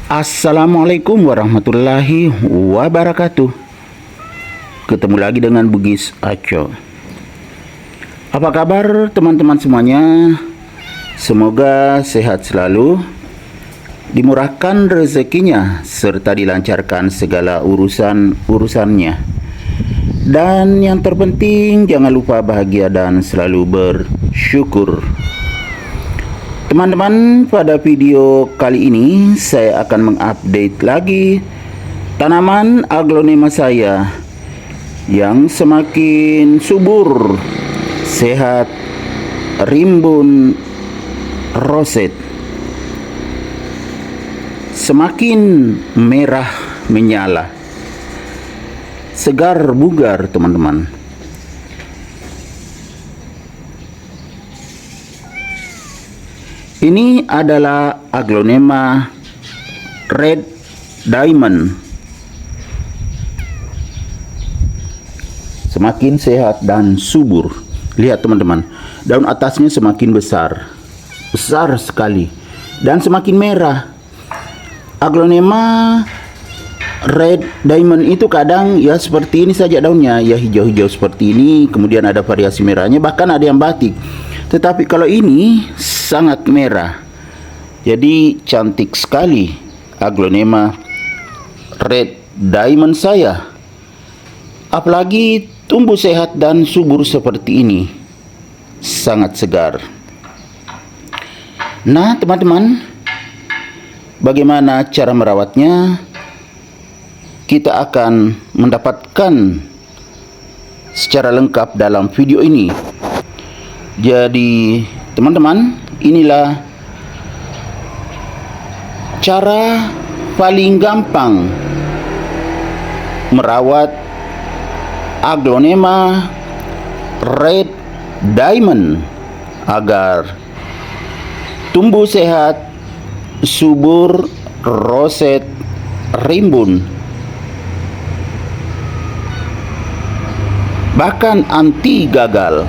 Assalamualaikum warahmatullahi wabarakatuh. Ketemu lagi dengan Bugis Aco. Apa kabar teman-teman semuanya? Semoga sehat selalu, dimurahkan rezekinya, serta dilancarkan segala urusannya. Dan yang terpenting, jangan lupa bahagia dan selalu bersyukur. Teman-teman, pada video kali ini saya akan mengupdate lagi tanaman aglonema saya yang semakin subur, sehat, rimbun, roset, semakin merah menyala, segar bugar teman-teman. Ini adalah aglonema red diamond. Semakin sehat dan subur. Lihat teman-teman, daun atasnya semakin besar. Besar sekali. Dan semakin merah. Aglonema red diamond itu kadang ya seperti ini saja daunnya, ya hijau-hijau seperti ini, kemudian ada variasi merahnya, bahkan ada yang batik. Tetapi kalau ini sangat merah. Jadi cantik sekali aglonema red diamond saya. Apalagi tumbuh sehat dan subur seperti ini. Sangat segar. Nah, teman-teman, bagaimana cara merawatnya? Kita akan mendapatkan secara lengkap dalam video ini. Jadi, teman-teman, inilah cara paling gampang merawat aglonema red diamond agar tumbuh sehat, subur, roset, rimbun, bahkan anti gagal.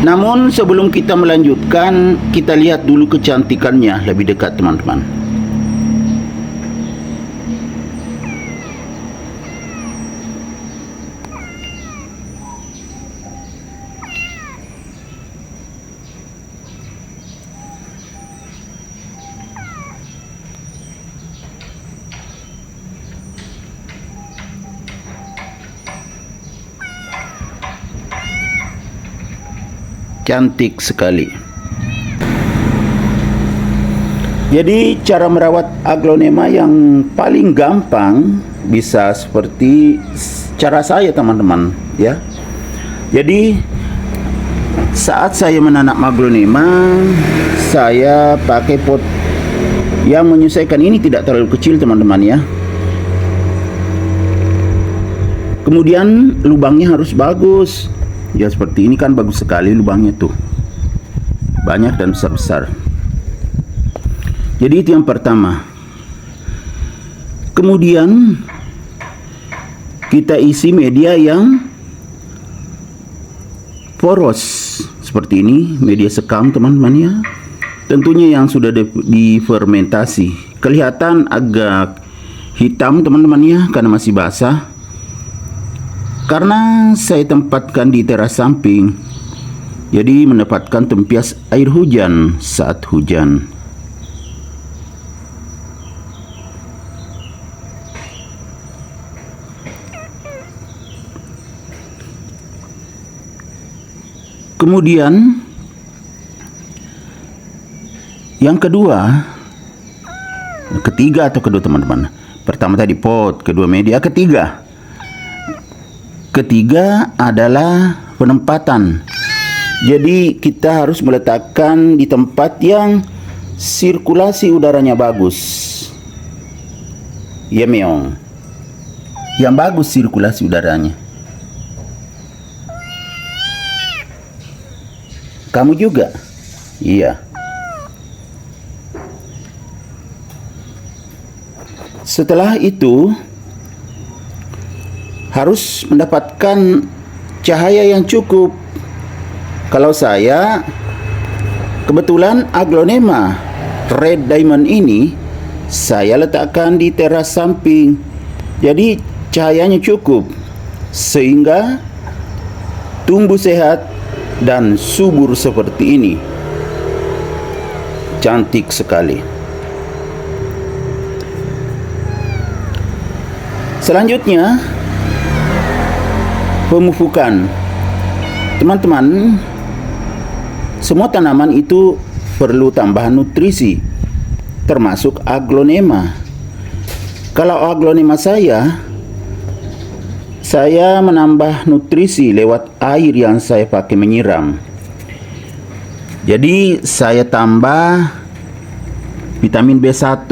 Namun sebelum kita melanjutkan, kita lihat dulu kecantikannya lebih dekat teman-teman. Cantik sekali. Jadi cara merawat aglonema yang paling gampang bisa seperti cara saya teman-teman ya. Jadi saat saya menanam aglonema, saya pakai pot yang menyesuaikan. Ini tidak terlalu kecil teman-teman ya. Kemudian lubangnya harus bagus. Ya seperti ini kan bagus sekali lubangnya tuh. Banyak dan besar-besar. Jadi itu yang pertama. Kemudian kita isi media yang poros seperti ini, media sekam teman-teman ya. Tentunya yang sudah difermentasi. Kelihatan agak hitam teman-teman ya karena masih basah. Karena saya tempatkan di teras samping, jadi mendapatkan tempias air hujan saat hujan. Kemudian yang ketiga atau kedua teman-teman. Pertama tadi pot, kedua media, Ketiga adalah penempatan. Jadi kita harus meletakkan di tempat yang sirkulasi udaranya bagus. Ya meong. Yang bagus sirkulasi udaranya. Kamu juga? Iya. Setelah itu harus mendapatkan cahaya yang cukup. Kalau saya kebetulan aglonema red diamond ini saya letakkan di teras samping. Jadi cahayanya cukup sehingga tumbuh sehat dan subur seperti ini. Cantik sekali. Selanjutnya pemupukan. Teman-teman, semua tanaman itu perlu tambahan nutrisi, termasuk aglonema. Kalau aglonema saya menambah nutrisi lewat air yang saya pakai menyiram. Jadi saya tambah vitamin B1,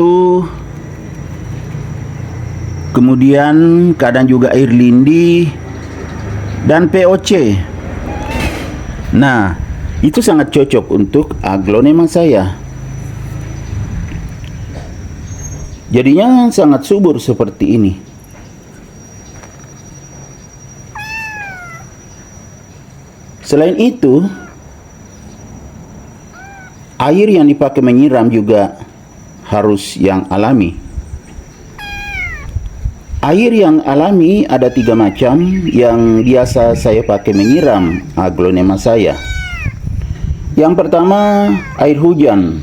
kemudian kadang juga air lindi dan POC. Nah, itu sangat cocok untuk aglonema saya. Jadinya sangat subur seperti ini. Selain itu, air yang dipakai menyiram juga harus yang alami. Air yang alami ada 3 macam yang biasa saya pakai menyiram aglonema saya. Yang pertama, air hujan.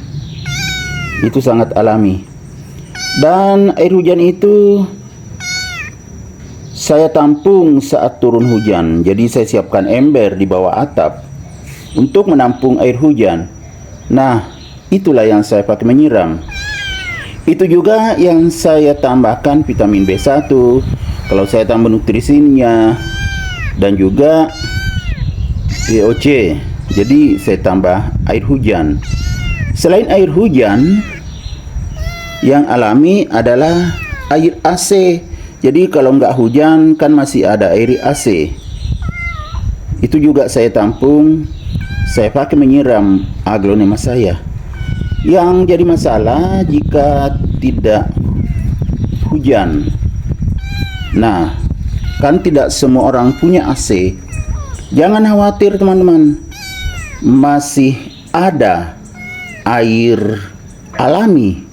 Itu sangat alami. Dan air hujan itu saya tampung saat turun hujan. Jadi saya siapkan ember di bawah atap untuk menampung air hujan. Nah, itulah yang saya pakai menyiram. Itu juga yang saya tambahkan vitamin B1, kalau saya tambah nutrisinya, dan juga POC. Jadi saya tambah air hujan. Selain air hujan, yang alami adalah air AC. Jadi kalau nggak hujan kan masih ada air AC. Itu juga saya tampung, saya pakai menyiram aglonema saya. Yang jadi masalah jika tidak hujan. Nah, kan tidak semua orang punya AC. Jangan khawatir teman-teman, masih ada air alami,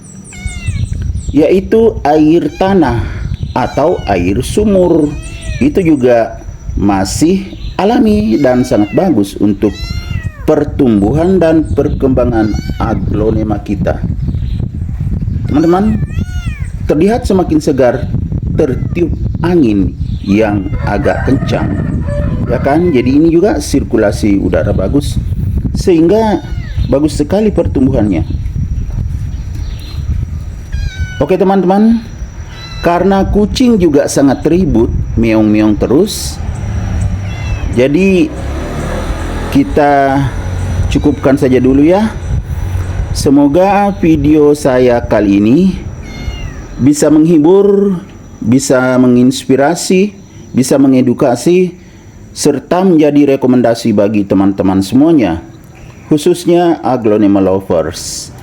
yaitu air tanah atau air sumur. Itu juga masih alami dan sangat bagus untuk pertumbuhan dan perkembangan aglonema kita. Teman-teman, terlihat semakin segar tertiup angin yang agak kencang, ya kan? Jadi ini juga sirkulasi udara bagus, sehingga bagus sekali pertumbuhannya. Oke teman-teman, karena kucing juga sangat ribut, meong-meong terus, jadi kita cukupkan saja dulu ya. Semoga video saya kali ini bisa menghibur, bisa menginspirasi, bisa mengedukasi, serta menjadi rekomendasi bagi teman-teman semuanya, khususnya aglonema lovers.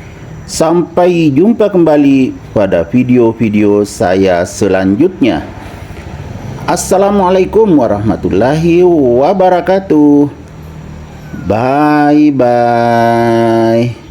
Sampai jumpa kembali pada video-video saya selanjutnya. Assalamualaikum warahmatullahi wabarakatuh. Bye bye.